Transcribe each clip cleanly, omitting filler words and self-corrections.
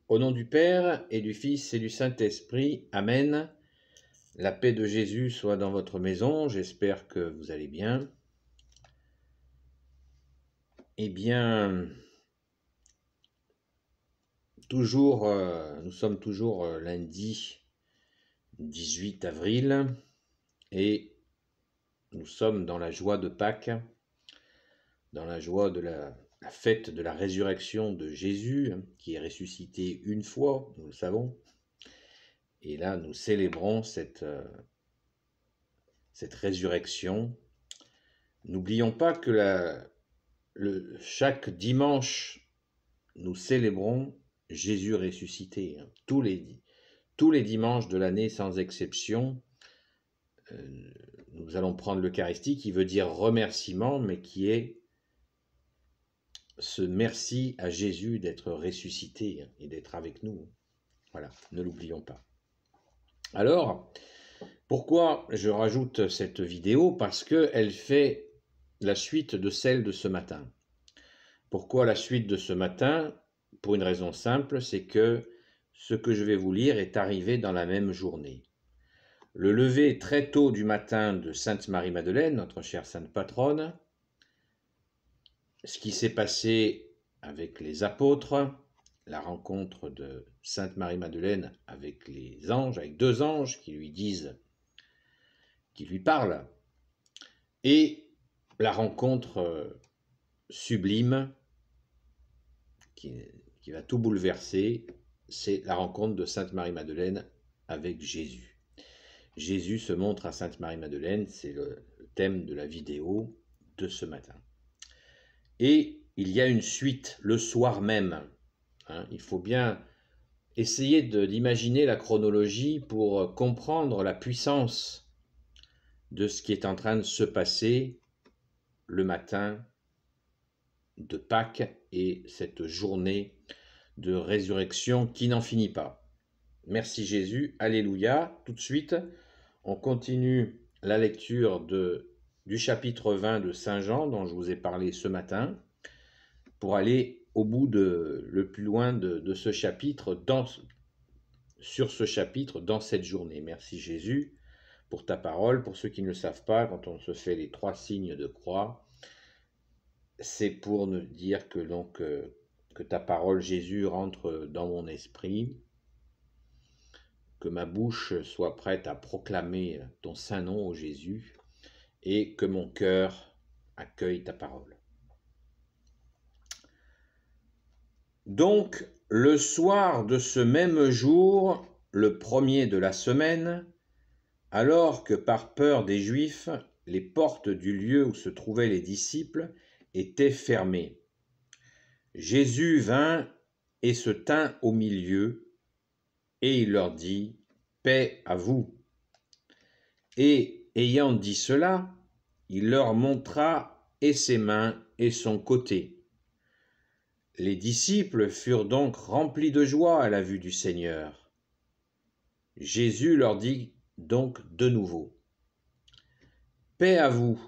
Au nom du Père et du Fils et du Saint-Esprit, Amen. La paix de Jésus soit dans votre maison, j'espère que vous allez bien. Eh bien, nous sommes toujours lundi 18 avril et nous sommes dans la joie de Pâques, dans la joie de la fête de la résurrection de Jésus, qui est ressuscité une fois, nous le savons. Et là, nous célébrons cette résurrection. N'oublions pas que chaque dimanche, nous célébrons Jésus ressuscité. Tous les dimanches de l'année, sans exception, nous allons prendre l'Eucharistie, qui veut dire remerciement, mais qui est ce merci à Jésus d'être ressuscité et d'être avec nous. Voilà, ne l'oublions pas. Alors, pourquoi je rajoute cette vidéo? Parce qu'elle fait la suite de celle de ce matin. Pourquoi la suite de ce matin? Pour une raison simple, c'est que ce que je vais vous lire est arrivé dans la même journée. Le lever très tôt du matin de Sainte Marie-Madeleine, notre chère sainte patronne, ce qui s'est passé avec les apôtres, la rencontre de Sainte Marie-Madeleine avec les anges, avec deux anges qui lui parlent, et la rencontre sublime qui va tout bouleverser, c'est la rencontre de Sainte Marie-Madeleine avec Jésus. Jésus se montre à Sainte Marie-Madeleine, c'est le thème de la vidéo de ce matin. Et il y a une suite le soir même. Il faut bien essayer d'imaginer la chronologie pour comprendre la puissance de ce qui est en train de se passer le matin de Pâques et cette journée de résurrection qui n'en finit pas. Merci Jésus, alléluia. Tout de suite, on continue la lecture du chapitre 20 de Saint Jean dont je vous ai parlé ce matin pour aller au bout le plus loin de ce chapitre, sur ce chapitre, dans cette journée. Merci Jésus pour ta parole. Pour ceux qui ne le savent pas, quand on se fait les 3 signes de croix, c'est pour nous dire que ta parole, Jésus, rentre dans mon esprit, que ma bouche soit prête à proclamer ton saint nom, ô Jésus, et que mon cœur accueille ta parole. Donc, le soir de ce même jour, le premier de la semaine, alors que par peur des Juifs, les portes du lieu où se trouvaient les disciples étaient fermées, Jésus vint et se tint au milieu, et il leur dit « Paix à vous ». Et ayant dit cela, il leur montra et ses mains et son côté. Les disciples furent donc remplis de joie à la vue du Seigneur. Jésus leur dit donc de nouveau « Paix à vous.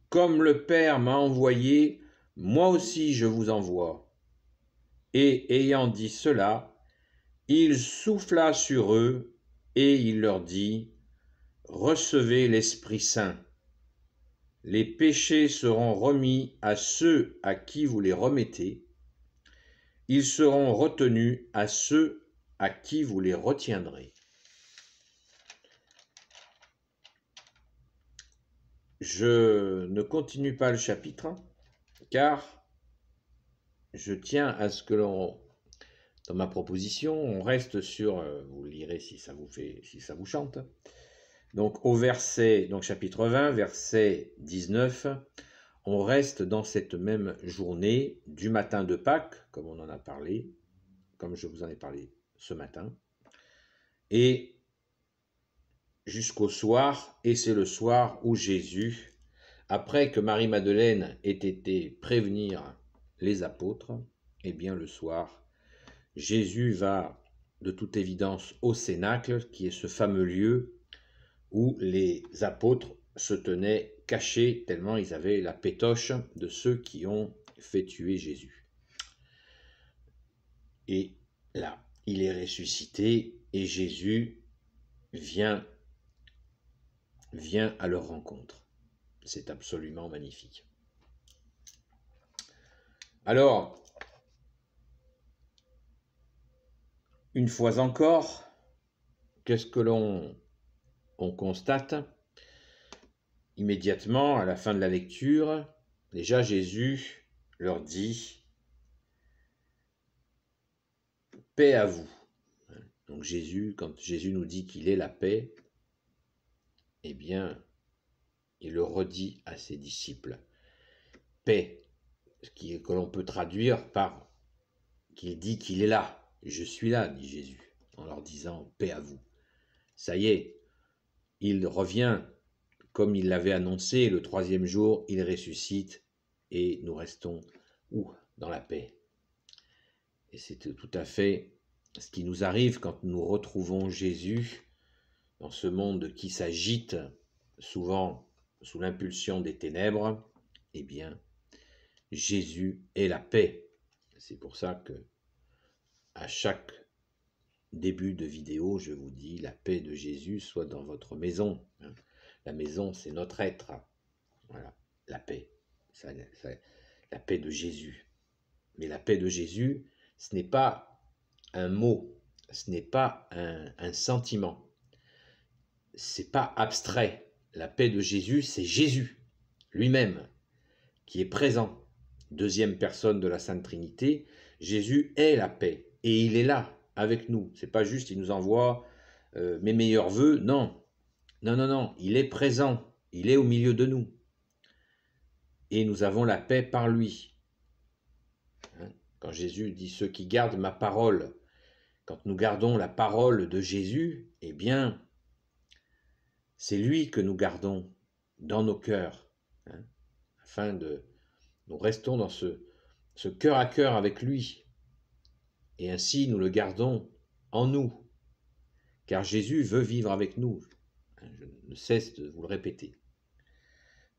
Comme le Père m'a envoyé, moi aussi je vous envoie. » Et ayant dit cela, il souffla sur eux et il leur dit « Recevez l'Esprit Saint. Les péchés seront remis à ceux à qui vous les remettez. Ils seront retenus à ceux à qui vous les retiendrez. » Je ne continue pas le chapitre, car je tiens à ce que dans ma proposition, on reste sur, vous lirez si ça vous chante. Donc au chapitre 20, verset 19, on reste dans cette même journée du matin de Pâques, comme on en a parlé, comme je vous en ai parlé ce matin, et jusqu'au soir, et c'est le soir où Jésus, après que Marie-Madeleine ait été prévenir les apôtres, eh bien le soir, Jésus va de toute évidence au Cénacle, qui est ce fameux lieu où les apôtres se tenaient cachés tellement ils avaient la pétoche de ceux qui ont fait tuer Jésus. Et là, il est ressuscité et Jésus vient à leur rencontre. C'est absolument magnifique. Alors, une fois encore, qu'est-ce que l'on constate? Immédiatement, à la fin de la lecture, déjà Jésus leur dit « Paix à vous ». Donc Jésus, quand Jésus nous dit qu'il est la paix, eh bien, il le redit à ses disciples. Paix, que l'on peut traduire par qu'il dit qu'il est là. Je suis là, dit Jésus, en leur disant paix à vous. Ça y est, il revient comme il l'avait annoncé, le 3e jour, il ressuscite et nous restons dans la paix. Et c'est tout à fait ce qui nous arrive quand nous retrouvons Jésus dans ce monde qui s'agite souvent sous l'impulsion des ténèbres. Eh bien, Jésus est la paix. C'est pour ça que à chaque début de vidéo, je vous dis la paix de Jésus soit dans votre maison. La maison, c'est notre être. Voilà, la paix. La paix de Jésus. Mais la paix de Jésus, ce n'est pas un mot, ce n'est pas un sentiment. C'est pas abstrait. La paix de Jésus, c'est Jésus lui-même qui est présent. 2e personne de la Sainte Trinité, Jésus est la paix et il est là avec nous. C'est pas juste il nous envoie mes meilleurs vœux, non. Non, il est présent, il est au milieu de nous. Et nous avons la paix par lui. Quand Jésus dit ceux qui gardent ma parole, quand nous gardons la parole de Jésus, eh bien, c'est lui que nous gardons dans nos cœurs, afin de nous restons dans ce cœur à cœur avec lui. Et ainsi, nous le gardons en nous, car Jésus veut vivre avec nous. Je ne cesse de vous le répéter.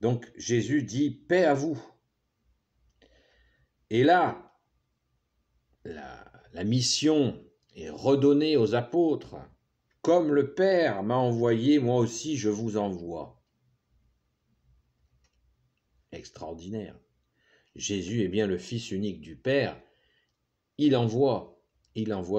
Donc, Jésus dit « paix à vous ». Et là, la mission est redonnée aux apôtres. « Comme le Père m'a envoyé, moi aussi je vous envoie ». Extraordinaire. Jésus est bien le Fils unique du Père. Il envoie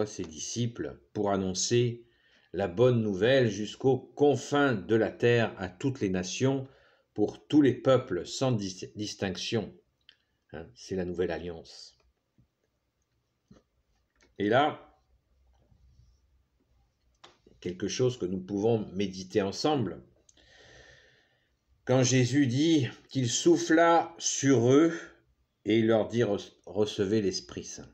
ses disciples pour annoncer la bonne nouvelle jusqu'aux confins de la terre à toutes les nations, pour tous les peuples sans distinction. C'est la nouvelle alliance. Et là, quelque chose que nous pouvons méditer ensemble. Quand Jésus dit qu'il souffla sur eux et il leur dit « Recevez l'Esprit Saint ».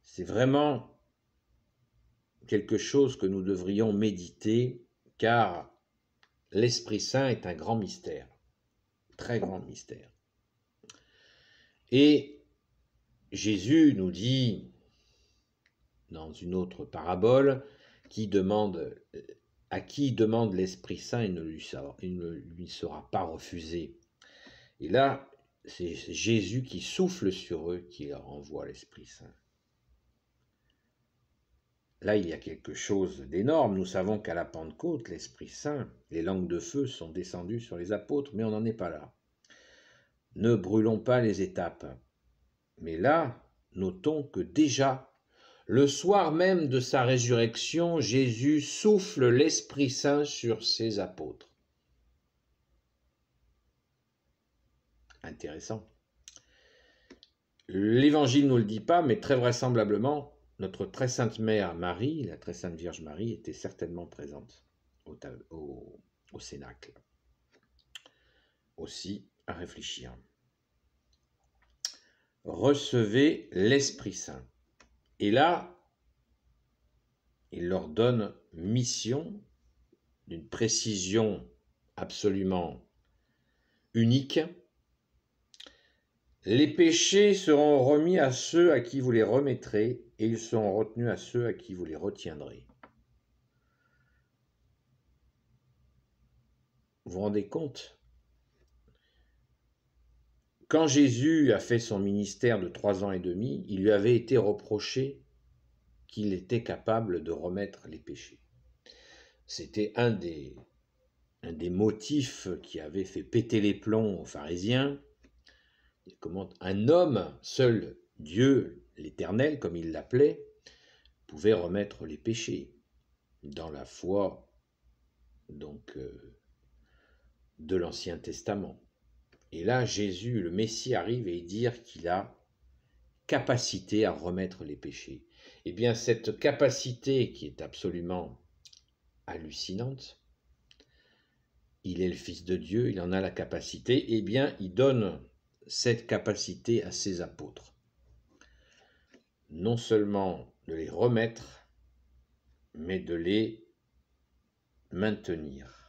C'est vraiment quelque chose que nous devrions méditer, car l'Esprit Saint est un grand mystère, très grand mystère. Et Jésus nous dit, dans une autre parabole, à qui demande l'Esprit Saint, il ne lui sera pas refusé. Et là, c'est Jésus qui souffle sur eux, qui leur envoie l'Esprit Saint. Là, il y a quelque chose d'énorme. Nous savons qu'à la Pentecôte, l'Esprit Saint, les langues de feu sont descendues sur les apôtres, mais on n'en est pas là. Ne brûlons pas les étapes. Mais là, notons que déjà, le soir même de sa résurrection, Jésus souffle l'Esprit Saint sur ses apôtres. Intéressant. L'Évangile ne nous le dit pas, mais très vraisemblablement, notre très sainte mère Marie, la très sainte Vierge Marie, était certainement présente au Cénacle. Aussi à réfléchir. Recevez l'Esprit Saint. Et là, il leur donne mission d'une précision absolument unique. Les péchés seront remis à ceux à qui vous les remettrez, et ils seront retenus à ceux à qui vous les retiendrez. Vous vous rendez compte? quand Jésus a fait son ministère de 3 ans et demi, il lui avait été reproché qu'il était capable de remettre les péchés. C'était un des motifs qui avait fait péter les plombs aux pharisiens. Comment un homme, seul Dieu, l'Éternel, comme il l'appelait, pouvait remettre les péchés dans la foi donc de l'Ancien Testament. Et là, Jésus, le Messie, arrive et dit qu'il a capacité à remettre les péchés. Eh bien, cette capacité qui est absolument hallucinante, il est le Fils de Dieu, il en a la capacité, eh bien, il donne cette capacité à ses apôtres. Non seulement de les remettre, mais de les maintenir.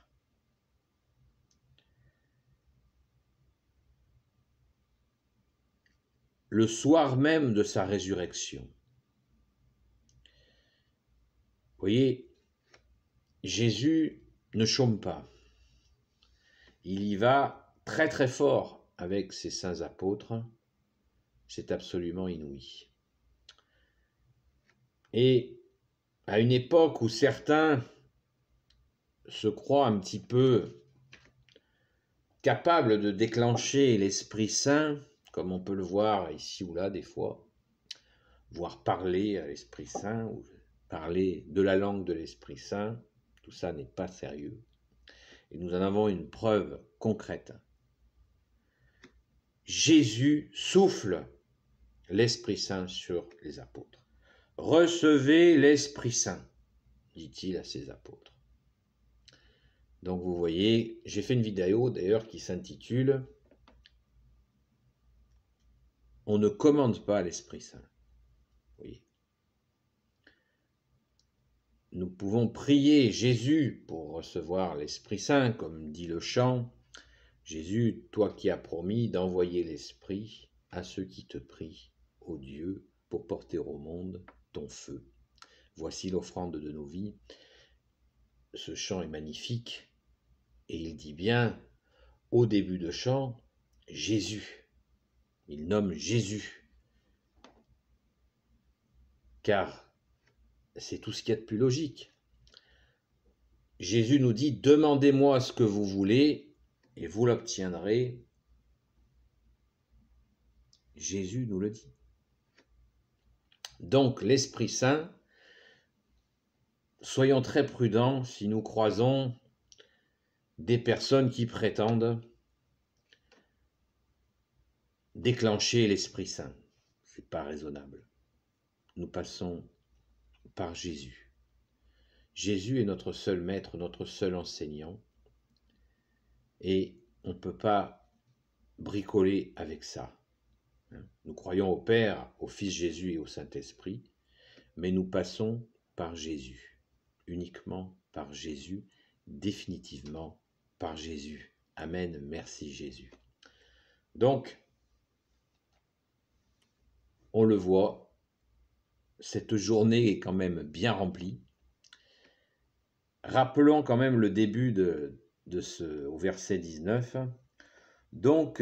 Le soir même de sa résurrection. Vous voyez, Jésus ne chôme pas. Il y va très très fort avec ses saints apôtres. C'est absolument inouï. Et à une époque où certains se croient un petit peu capables de déclencher l'Esprit Saint, comme on peut le voir ici ou là des fois, voire parler à l'Esprit Saint, ou parler de la langue de l'Esprit Saint, tout ça n'est pas sérieux. Et nous en avons une preuve concrète. Jésus souffle l'Esprit Saint sur les apôtres. Recevez l'Esprit Saint, dit-il à ses apôtres. Donc vous voyez, j'ai fait une vidéo d'ailleurs qui s'intitule « On ne commande pas l'Esprit Saint ». Vous voyez. Nous pouvons prier Jésus pour recevoir l'Esprit Saint, comme dit le chant. Jésus, toi qui as promis d'envoyer l'Esprit à ceux qui te prient, ô Dieu, pour porter au monde ton feu. Voici l'offrande de nos vies. Ce chant est magnifique et il dit bien au début de chant Jésus. Il nomme Jésus car c'est tout ce qu'il y a de plus logique. Jésus nous dit demandez-moi ce que vous voulez et vous l'obtiendrez. Jésus nous le dit. Donc l'Esprit Saint, soyons très prudents si nous croisons des personnes qui prétendent déclencher l'Esprit Saint. Ce n'est pas raisonnable. Nous passons par Jésus. Jésus est notre seul maître, notre seul enseignant. Et on ne peut pas bricoler avec ça. Nous croyons au Père, au Fils Jésus et au Saint-Esprit, mais nous passons par Jésus, uniquement par Jésus, définitivement par Jésus. Amen, merci Jésus. Donc, on le voit, cette journée est quand même bien remplie. Rappelons quand même le début au verset 19. Donc,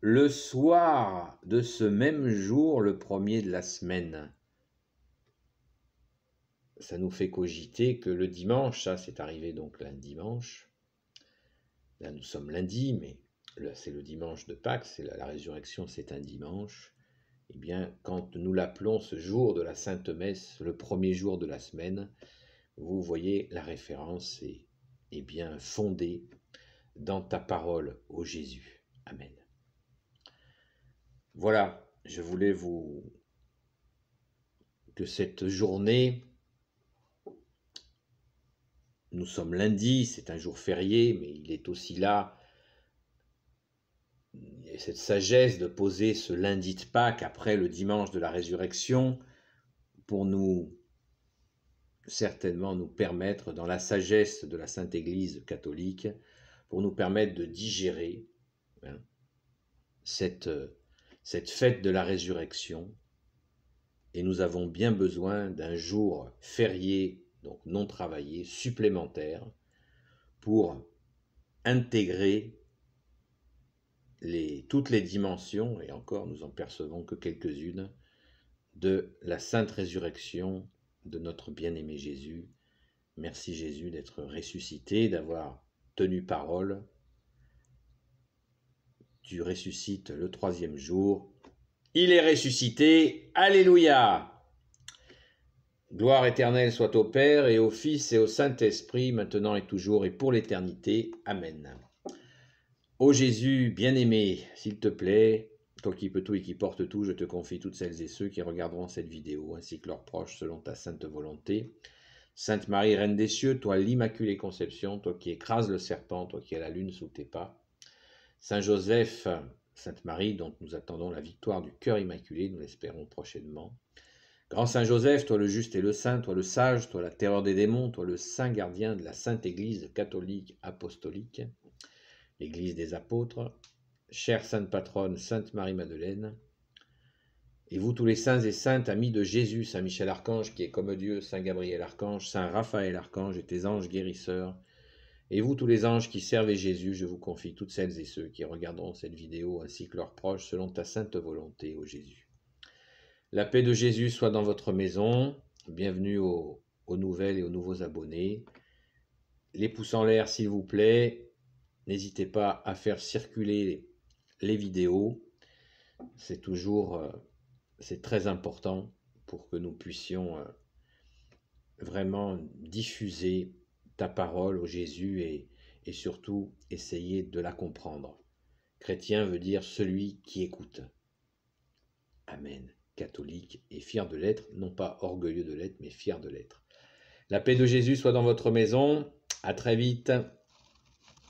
le soir de ce même jour, le premier de la semaine. Ça nous fait cogiter que le dimanche, ça c'est arrivé donc lundi dimanche. Là nous sommes lundi, mais là c'est le dimanche de Pâques, c'est la résurrection, c'est un dimanche. Eh bien, quand nous l'appelons ce jour de la Sainte Messe, le premier jour de la semaine, vous voyez la référence est bien fondée dans ta parole, ô Jésus. Amen. Voilà, je voulais que cette journée, nous sommes lundi, c'est un jour férié, mais il est aussi là, il y a cette sagesse de poser ce lundi de Pâques après le dimanche de la résurrection pour certainement nous permettre, dans la sagesse de la Sainte Église catholique, pour nous permettre de digérer cette fête de la résurrection. Et nous avons bien besoin d'un jour férié, donc non travaillé, supplémentaire, pour intégrer toutes les dimensions, et encore nous en percevons que quelques-unes, de la sainte résurrection de notre bien-aimé Jésus. Merci Jésus d'être ressuscité, d'avoir tenu parole. Tu ressuscites le 3e jour. Il est ressuscité. Alléluia! Gloire éternelle soit au Père et au Fils et au Saint-Esprit, maintenant et toujours et pour l'éternité. Amen. Ô Jésus bien-aimé, s'il te plaît, toi qui peux tout et qui porte tout, je te confie toutes celles et ceux qui regarderont cette vidéo, ainsi que leurs proches, selon ta sainte volonté. Sainte Marie, Reine des cieux, toi l'Immaculée Conception, toi qui écrases le serpent, toi qui as la lune sous tes pas. Saint Joseph, Sainte Marie, dont nous attendons la victoire du cœur immaculé, nous l'espérons prochainement. Grand Saint Joseph, toi le juste et le saint, toi le sage, toi la terreur des démons, toi le saint gardien de la Sainte Église catholique apostolique, l'Église des apôtres, chère Sainte Patronne, Sainte Marie-Madeleine, et vous tous les saints et saintes, amis de Jésus, Saint Michel Archange qui est comme Dieu, Saint Gabriel Archange, Saint Raphaël Archange et tes anges guérisseurs, et vous tous les anges qui servez Jésus, je vous confie toutes celles et ceux qui regarderont cette vidéo ainsi que leurs proches selon ta sainte volonté, ô Jésus. La paix de Jésus soit dans votre maison. Bienvenue aux nouvelles et aux nouveaux abonnés. Les pouces en l'air, s'il vous plaît. N'hésitez pas à faire circuler les vidéos. C'est très important pour que nous puissions vraiment diffuser ta parole au Jésus et surtout essayer de la comprendre. Chrétien veut dire celui qui écoute. Amen. Catholique et fier de l'être, non pas orgueilleux de l'être, mais fier de l'être. La paix de Jésus soit dans votre maison. À très vite.